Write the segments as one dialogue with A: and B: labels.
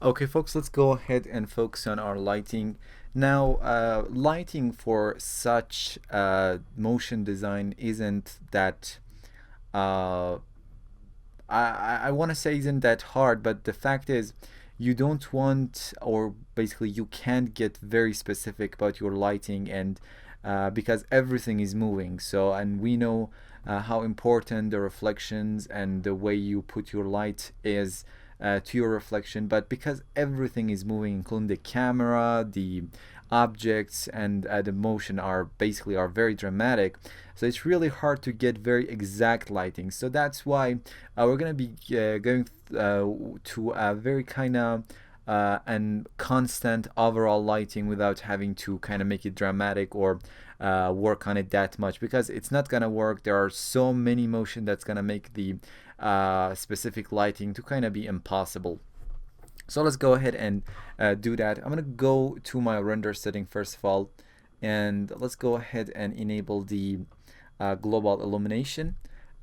A: Okay, folks, let's go ahead and focus on our lighting. Now, lighting for such motion design isn't that, uh, I want to say isn't that hard, but the fact is, you don't want, or basically, you can't get very specific about your lighting, and because everything is moving. So, and we know how important the reflections and the way you put your light is to your reflection, but because everything is moving, including the camera, the objects, and the motion are very dramatic. So it's really hard to get very exact lighting. So that's why we're gonna be going to a very kind of and constant overall lighting without having to kind of make it dramatic or work on it that much, because it's not gonna work. There are so many motion that's gonna make the specific lighting to kind of be impossible. So let's go ahead and do that. I'm gonna go to my render setting first of all, and let's go ahead and enable the global illumination.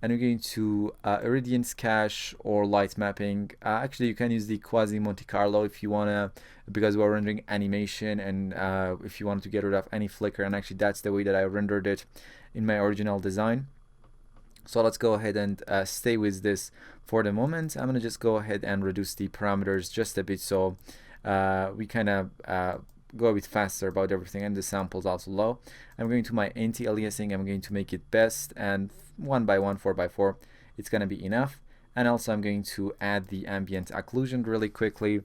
A: And we're going to irradiance cache or light mapping. Actually, you can use the quasi Monte Carlo if you wanna, because we're rendering animation, and if you want to get rid of any flicker. And actually, that's the way that I rendered it in my original design. So let's go ahead and stay with this for the moment. I'm gonna just go ahead and reduce the parameters just a bit, so we kind of go a bit faster about everything, and the sample is also low. I'm going to my anti-aliasing. I'm going to make it best, and 1 by 1, 4 by 4, it's gonna be enough. And also I'm going to add the ambient occlusion really quickly,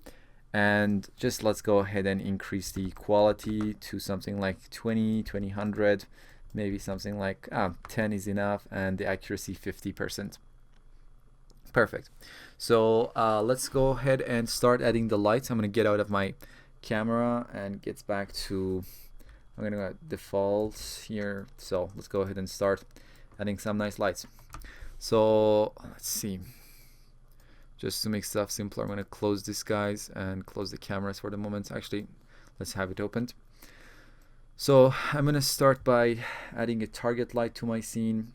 A: and just let's go ahead and increase the quality to something like 20/100, maybe something like 10 is enough, and the accuracy 50%. Perfect. So let's go ahead and start adding the lights. I'm gonna get out of my camera and get back to, I'm gonna go default here. So let's go ahead and start adding some nice lights. So let's see, just to make stuff simpler, I'm gonna close this guys and close the cameras for the moment. Actually, let's have it opened. So I'm gonna start by adding a target light to my scene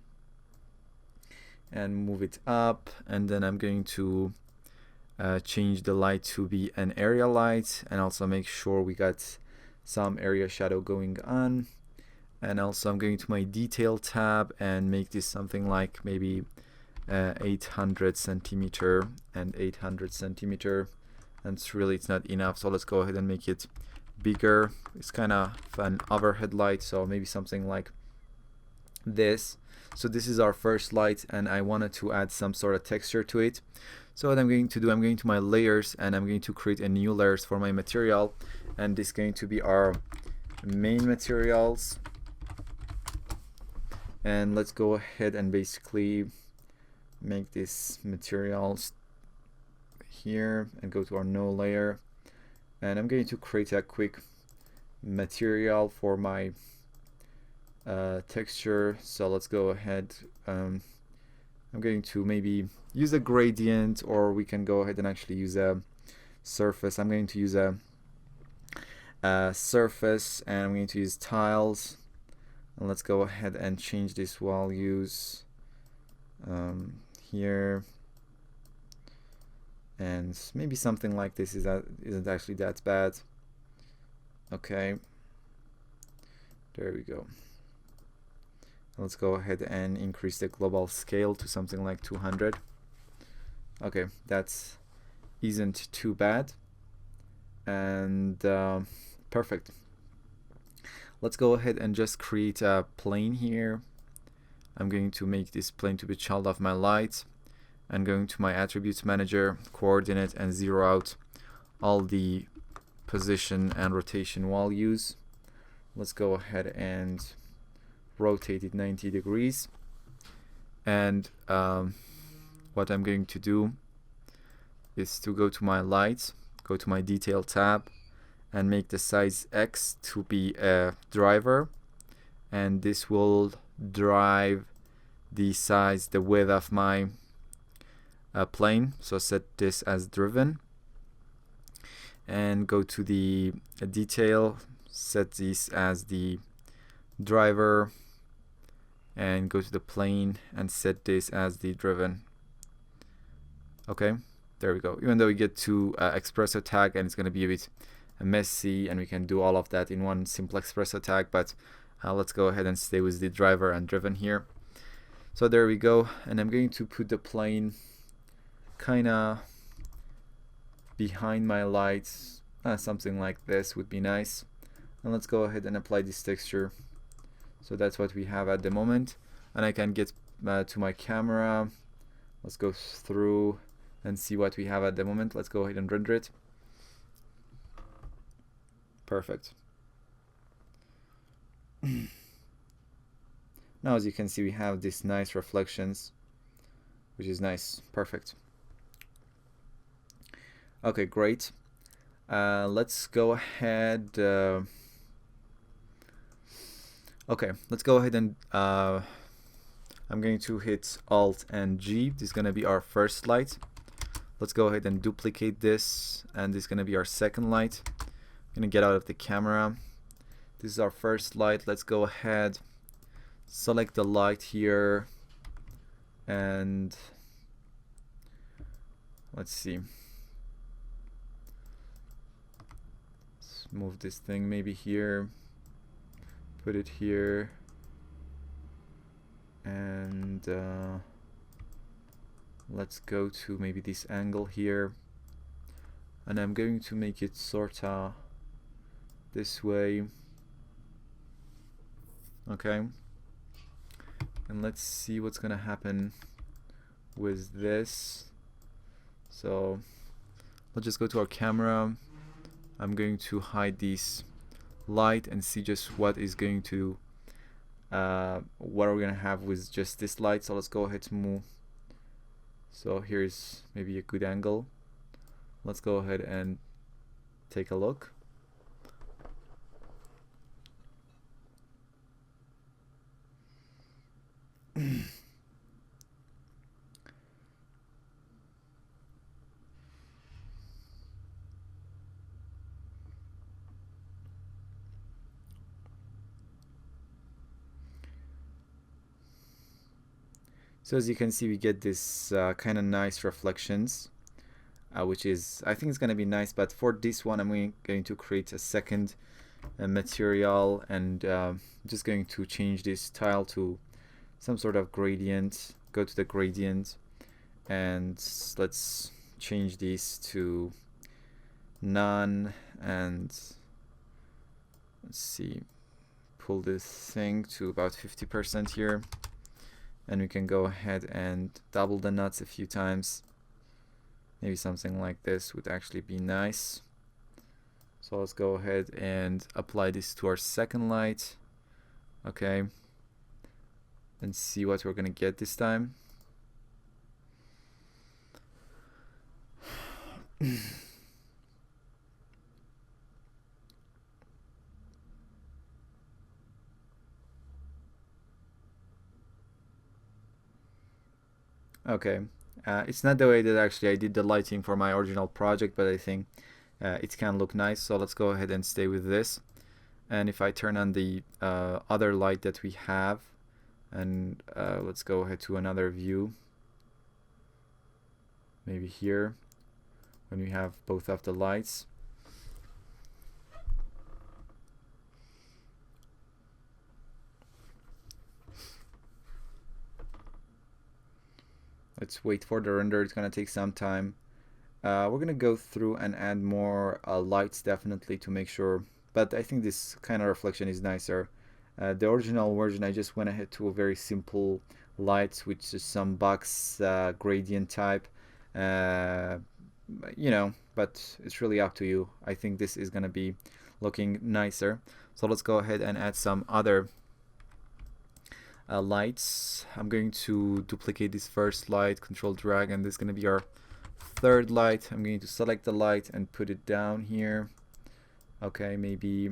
A: and move it up, and then I'm going to change the light to be an area light, and also make sure we got some area shadow going on. And also I'm going to my detail tab and make this something like maybe 800 centimeter and 800 centimeter, and it's not enough, so let's go ahead and make it bigger. It's kind of an overhead light, so maybe something like this. So this is our first light, and I wanted to add some sort of texture to it. So what I'm going to do, I'm going to my layers, and I'm going to create a new layers for my material, and this is going to be our main materials. And let's go ahead and basically make this materials here and go to our no layer, and I'm going to create a quick material for my texture. So let's go ahead, I'm going to maybe use a gradient, or we can go ahead and actually use a surface. I'm going to use a surface, and I'm going to use tiles, and let's go ahead and change this values here, and maybe something like this isn't actually that bad. Okay, there we go. Let's go ahead and increase the global scale to something like 200. Okay, that's isn't too bad, and perfect. Let's go ahead and just create a plane here. I'm going to make this plane to be child of my light. I'm going to my attributes manager, coordinate, and zero out all the position and rotation values. Let's go ahead and rotate it 90 degrees. And what I'm going to do is to go to my lights, go to my detail tab, and make the size X to be a driver, and this will drive the size, the width of my plane. So set this as driven, and go to the detail, set this as the driver, and go to the plane and set this as the driven. Okay, There we go. Even though we get to espresso tag and it's going to be a bit messy, and we can do all of that in one simple espresso tag, but let's go ahead and stay with the driver and driven here. So there we go, and I'm going to put the plane kind of behind my lights. Something like this would be nice. And let's go ahead and apply this texture. So that's what we have at the moment, and I can get to my camera. Let's go through and see what we have at the moment. Let's go ahead and render it. Perfect. Now, as you can see, we have these nice reflections, which is nice. Perfect. Okay, great. Let's go ahead. Okay, let's go ahead and I'm going to hit Alt and G. This is going to be our first light. Let's go ahead and duplicate this, and this is going to be our second light. I'm going to get out of the camera. This is our first light. Let's go ahead, select the light here, and let's see. Let's move this thing maybe here, put it here, and let's go to maybe this angle here, and I'm going to make it sorta this way. Okay, and let's see what's gonna happen with this. So let's just go to our camera. I'm going to hide this light and see just what is going to what are we gonna have with just this light. So let's go ahead to move. So here's maybe a good angle. Let's go ahead and take a look. So as you can see, we get this kind of nice reflections, which is, I think it's going to be nice. But for this one, I'm going to create a second material, and just going to change this tile to some sort of gradient. Go to the gradient, and let's change this to none, and let's see, pull this thing to about 50% here. And we can go ahead and double the nuts a few times. Maybe something like this would actually be nice. So let's go ahead and apply this to our second light. Okay. And see what we're gonna get this time. Okay, it's not the way that actually I did the lighting for my original project, but I think it can look nice. So let's go ahead and stay with this. And if I turn on the other light that we have, and let's go ahead to another view, maybe here, when we have both of the lights. Let's wait for the render. It's gonna take some time. We're gonna go through and add more lights definitely to make sure, but I think this kind of reflection is nicer. The original version, I just went ahead to a very simple lights, which is some box gradient type, you know, but it's really up to you. I think this is gonna be looking nicer. So let's go ahead and add some other lights. I'm going to duplicate this first light, control drag, and this is going to be our third light. I'm going to select the light and put it down here. Okay, maybe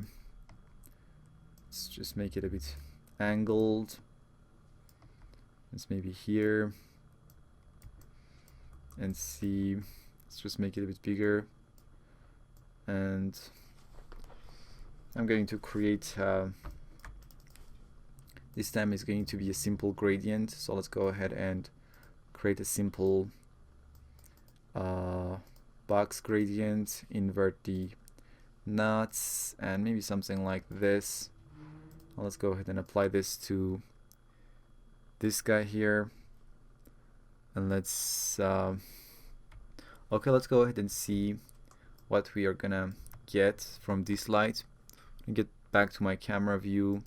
A: let's just make it a bit angled. Let's maybe here, and see, let's just make it a bit bigger. And I'm going to create this time is going to be a simple gradient. So let's go ahead and create a simple uh, box gradient, invert the nuts, and maybe something like this. Let's go ahead and apply this to this guy here, and let's okay, let's go ahead and see what we are gonna get from this light. Get back to my camera view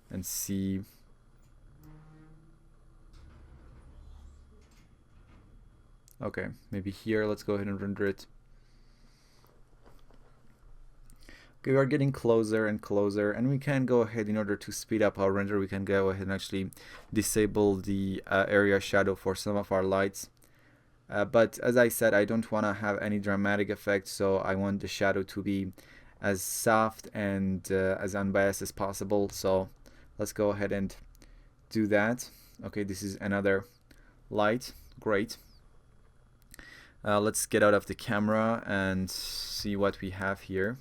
A: and see. Okay, maybe here, let's go ahead and render it. Okay, we are getting closer and closer, and we can go ahead, in order to speed up our render, we can go ahead and actually disable the area shadow for some of our lights. But as I said, I don't want to have any dramatic effect, so I want the shadow to be as soft and as unbiased as possible. So let's go ahead and do that. Okay, this is another light. Great. Let's get out of the camera and see what we have here.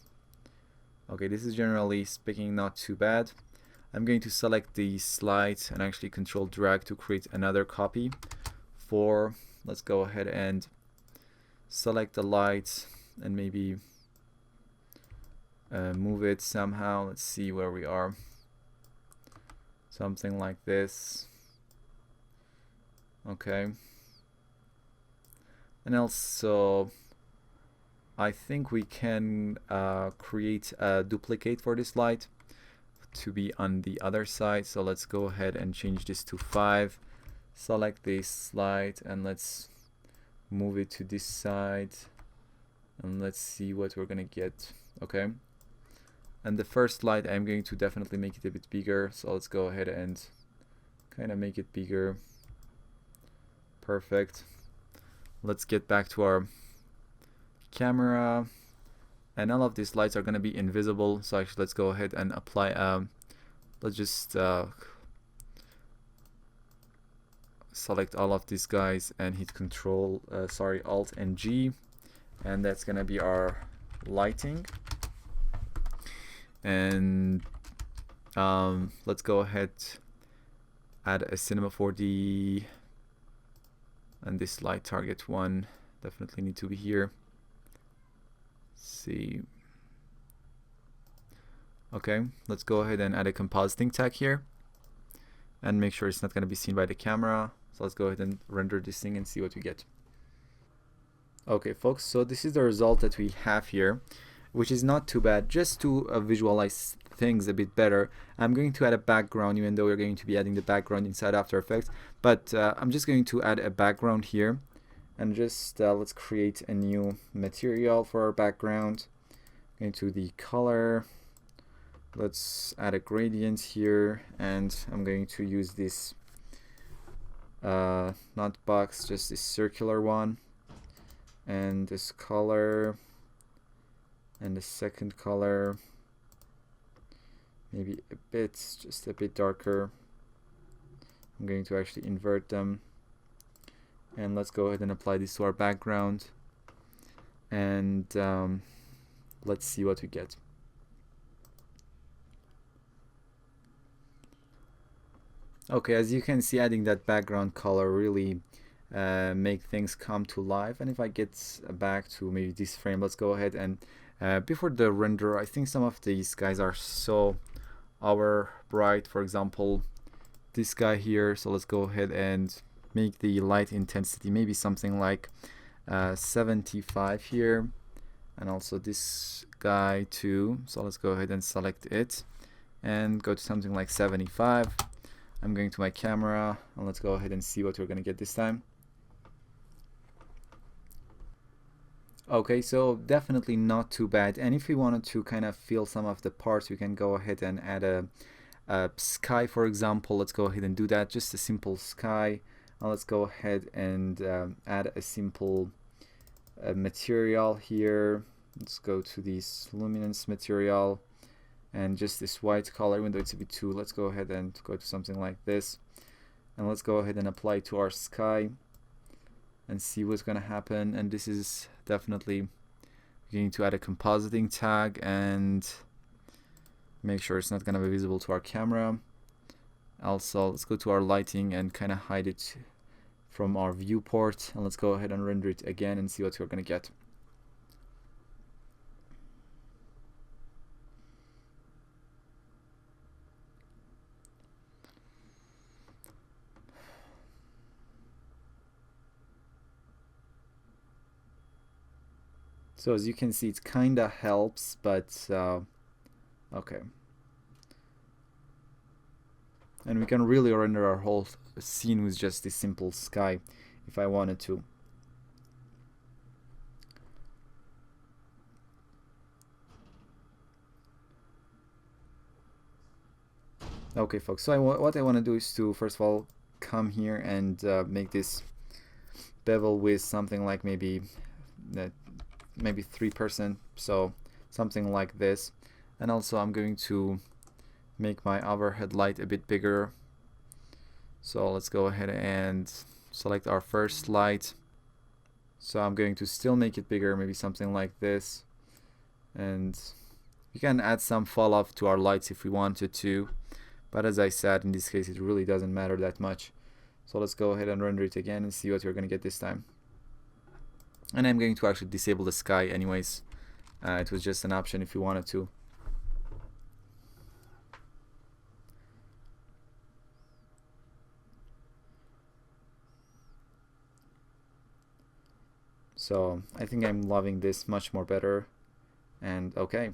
A: Okay, this is generally speaking not too bad. I'm going to select the light and actually control drag to create another copy for. Let's go ahead and select the light and maybe move it somehow. Let's see where we are. Something like this. Okay. And also, I think we can create a duplicate for this light to be on the other side. So let's go ahead and change this to 5. Select this light and let's move it to this side, and let's see what we're gonna get. Okay, and the first light, I'm going to definitely make it a bit bigger, so let's go ahead and kind of make it bigger. Perfect. Let's get back to our camera, and all of these lights are gonna be invisible, so actually let's go ahead and apply let's just select all of these guys and hit Alt and G, and that's gonna be our lighting. And let's go ahead, add a cinema 4D, and this light target 1 definitely need to be here. See. Okay, let's go ahead and add a compositing tag here and make sure it's not going to be seen by the camera. So let's go ahead and render this thing and see what we get. Okay folks, so this is the result that we have here, which is not too bad. Just to visualize things a bit better, I'm going to add a background, even though we're going to be adding the background inside After Effects, but I'm just going to add a background here, and just let's create a new material for our background. Into the color, let's add a gradient here, and I'm going to use this not box, just this circular one, and this color, and the second color maybe just a bit darker. I'm going to actually invert them, and let's go ahead and apply this to our background, and let's see what we get. Okay, as you can see, adding that background color really make things come to life. And if I get back to maybe this frame, let's go ahead and before the render, I think some of these guys are so over bright. For example, this guy here. So let's go ahead and make the light intensity maybe something like 75 here, and also this guy too. So let's go ahead and select it and go to something like 75. I'm going to my camera, and let's go ahead and see what we're going to get this time. Okay, so definitely not too bad. And if we wanted to kind of fill some of the parts, we can go ahead and add a sky, for example. Let's go ahead and do that, just a simple sky. And let's go ahead and add a simple material here. Let's go to this luminance material, and just this white color, even though it's a bit too, let's go ahead and go to something like this, and let's go ahead and apply it to our sky and see what's going to happen. And this is definitely going to add a compositing tag and make sure it's not going to be visible to our camera. Also, let's go to our lighting and kind of hide it from our viewport, and let's go ahead and render it again and see what we're going to get. So as you can see, it kinda helps, but okay. And we can really render our whole scene with just this simple sky if I wanted to. Okay, folks, so what I want to do is to first of all come here and make this bevel with something like maybe 3%, so something like this. And also I'm going to make my overhead light a bit bigger. So let's go ahead and select our first light. So I'm going to still make it bigger, maybe something like this. And we can add some fall off to our lights if we wanted to, but as I said, in this case it really doesn't matter that much. So let's go ahead and render it again and see what we're going to get this time. And I'm going to actually disable the sky anyways. It was just an option if you wanted to. So I think I'm loving this much more better. And okay,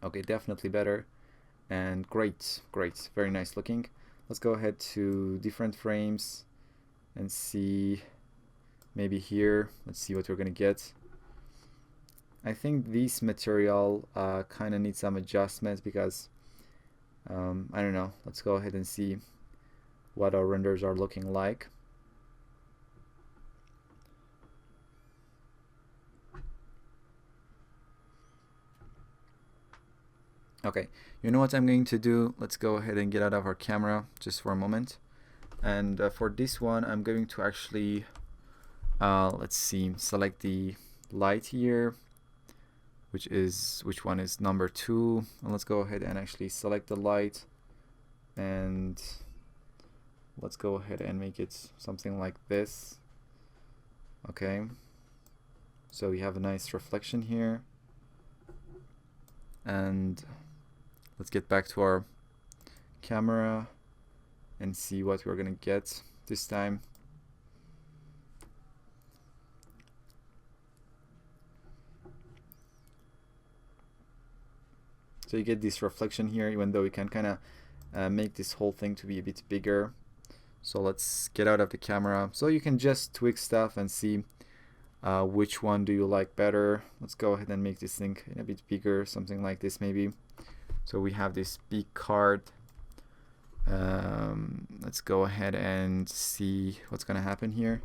A: definitely better. And great, very nice looking. Let's go ahead to different frames and see, maybe here, let's see what we're gonna get. I think this material kind of needs some adjustments because I don't know. Let's go ahead and see what our renders are looking like. Okay, you know what I'm going to do? Let's go ahead and get out of our camera just for a moment. And for this one, I'm going to actually, let's see, select the light here, which one is number 2. And let's go ahead and actually select the light. And let's go ahead and make it something like this. Okay, so we have a nice reflection here. And let's get back to our camera and see what we're gonna get this time. So you get this reflection here, even though we can kind of make this whole thing to be a bit bigger. So let's get out of the camera. So you can just tweak stuff and see which one do you like better. Let's go ahead and make this thing a bit bigger, something like this maybe. So we have this big card. Let's go ahead and see what's gonna happen here.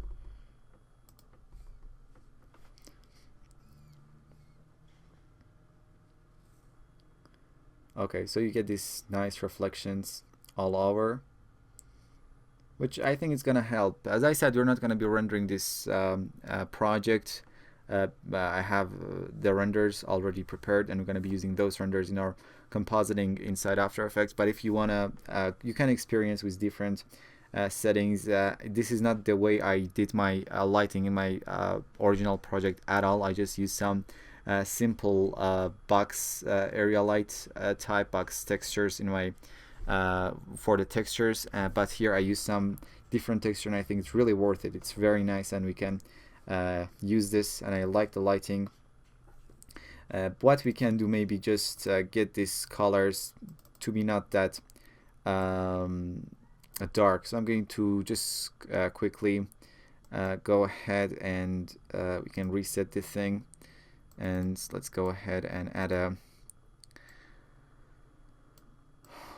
A: Okay, so you get these nice reflections all over, which I think is gonna help. As I said, we're not gonna be rendering this project. I have the renders already prepared, and we're gonna be using those renders in our compositing inside After Effects. But if you wanna, you can experience with different settings. This is not the way I did my lighting in my original project at all. I just used some simple box area light type box textures in my for the textures, but here I use some different texture, and I think it's really worth it. It's very nice, and we can use this, and I like the lighting. What we can do, maybe just get these colors to be not that dark. So I'm going to just quickly go ahead and we can reset this thing, and let's go ahead and add a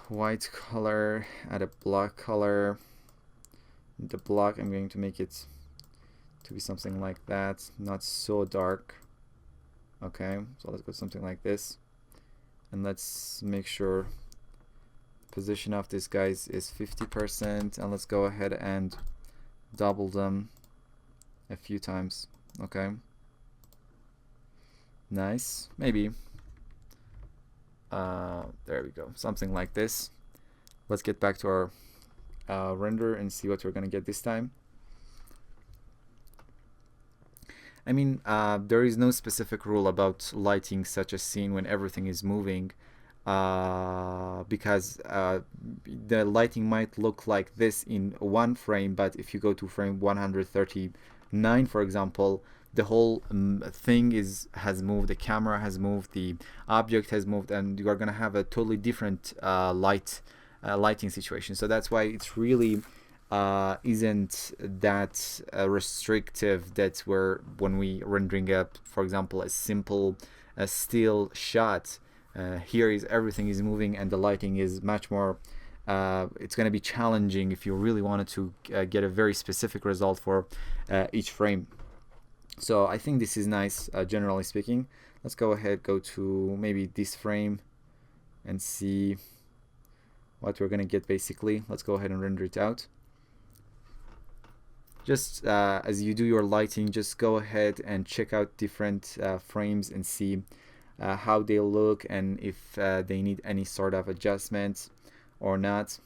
A: white color, add a black color. The black, I'm going to make it to be something like that, not so dark. Okay, so let's go something like this, and let's make sure position of these guys is 50%, and let's go ahead and double them a few times. Okay, nice. Maybe there we go, something like this. Let's get back to our render and see what we're gonna get this time. I mean, there is no specific rule about lighting such a scene when everything is moving, because the lighting might look like this in one frame, but if you go to frame 139, for example, the whole thing has moved, the camera has moved, the object has moved, and you are going to have a totally different lighting situation. So that's why it's really isn't that restrictive that when we rendering up, for example, a simple still shot. Here is everything is moving and the lighting is much more it's going to be challenging if you really wanted to get a very specific result for each frame. So I think this is nice, generally speaking. Let's go ahead, go to maybe this frame and see what we're going to get basically. Let's go ahead and render it out. Just as you do your lighting, just go ahead and check out different frames and see how they look and if they need any sort of adjustments or not.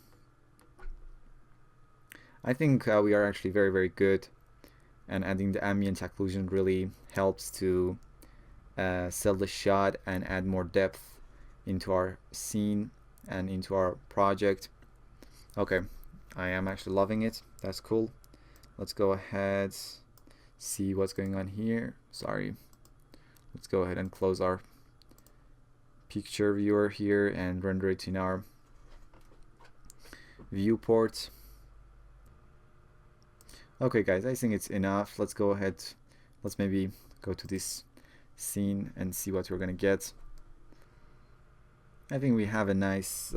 A: I think we are actually very, very good, and adding the ambient occlusion really helps to sell the shot and add more depth into our scene and into our project. Okay, I am actually loving it. That's cool. Let's go ahead, see what's going on here. Sorry. Let's go ahead and close our picture viewer here and render it in our viewport. Okay guys, I think it's enough. Let's go ahead, let's maybe go to this scene and see what we're gonna get. I think we have a nice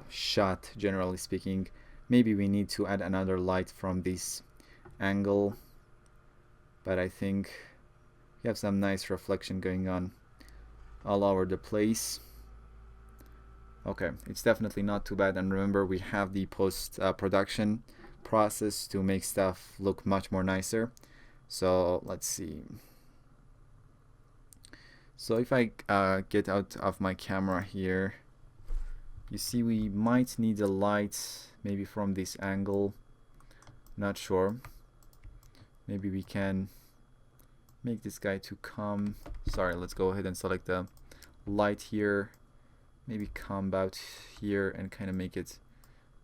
A: shot, generally speaking. Maybe we need to add another light from this angle, but I think we have some nice reflection going on all over the place. Okay, it's definitely not too bad, and remember we have the post production process to make stuff look much more nicer. So let's see. So if I get out of my camera here, you see we might need a light maybe from this angle, not sure. Maybe we can make this guy to come. Sorry, let's go ahead and select the light here. Maybe come about here and kind of make it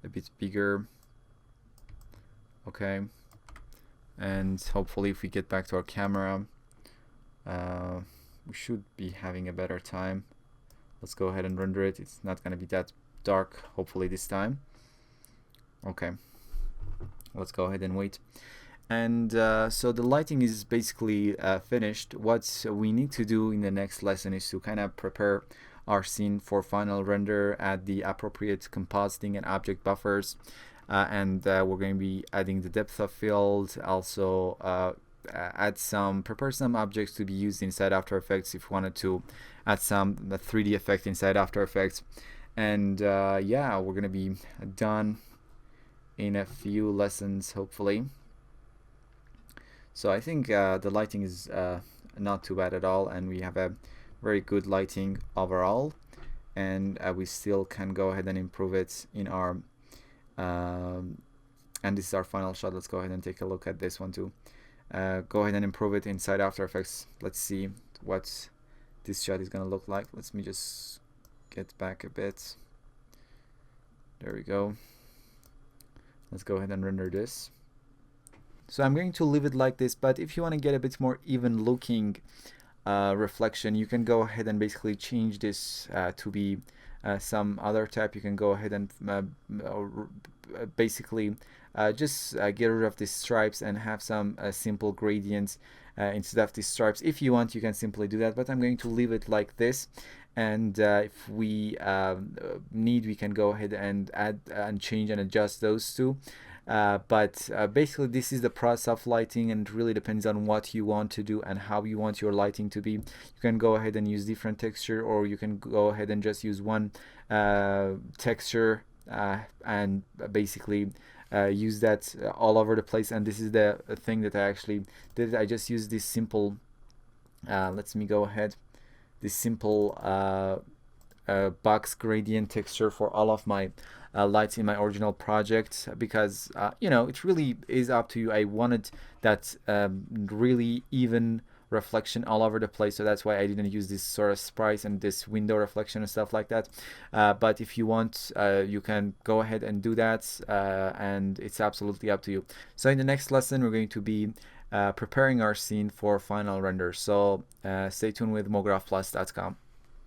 A: a bit bigger. Okay. And hopefully if we get back to our camera, we should be having a better time. Let's go ahead and render it. It's not going to be that dark, hopefully this time. Okay. Let's go ahead and wait. And so the lighting is basically finished. What we need to do in the next lesson is to kind of prepare our scene for final render, add the appropriate compositing and object buffers, and we're going to be adding the depth of field, also prepare some objects to be used inside After Effects if you wanted to add some 3D effect inside After Effects. And yeah, we're going to be done in a few lessons, hopefully. So I think the lighting is not too bad at all, and we have a very good lighting overall, and we still can go ahead and improve it in our and this is our final shot. Let's go ahead and take a look at this one too. Go ahead and improve it inside After Effects. Let's see what this shot is gonna look like. Let me just get back a bit. There we go. Let's go ahead and render this. So I'm going to leave it like this, but if you want to get a bit more even looking reflection, you can go ahead and basically change this to be some other type. You can go ahead and basically just get rid of these stripes and have some simple gradients instead of these stripes. If you want, you can simply do that, but I'm going to leave it like this. And if we need, we can go ahead and add and change and adjust those two. But basically this is the process of lighting, and it really depends on what you want to do and how you want your lighting to be. You can go ahead and use different texture, or you can go ahead and just use one texture and basically use that all over the place. And this is the thing that I actually did. I just used this simple let me go ahead, this simple box gradient texture for all of my lights in my original project, because you know, it really is up to you. I wanted that really even reflection all over the place, so that's why I didn't use this sort of sprites and this window reflection and stuff like that. But if you want, you can go ahead and do that, and it's absolutely up to you. So in the next lesson, we're going to be preparing our scene for final render. So stay tuned with mographplus.com.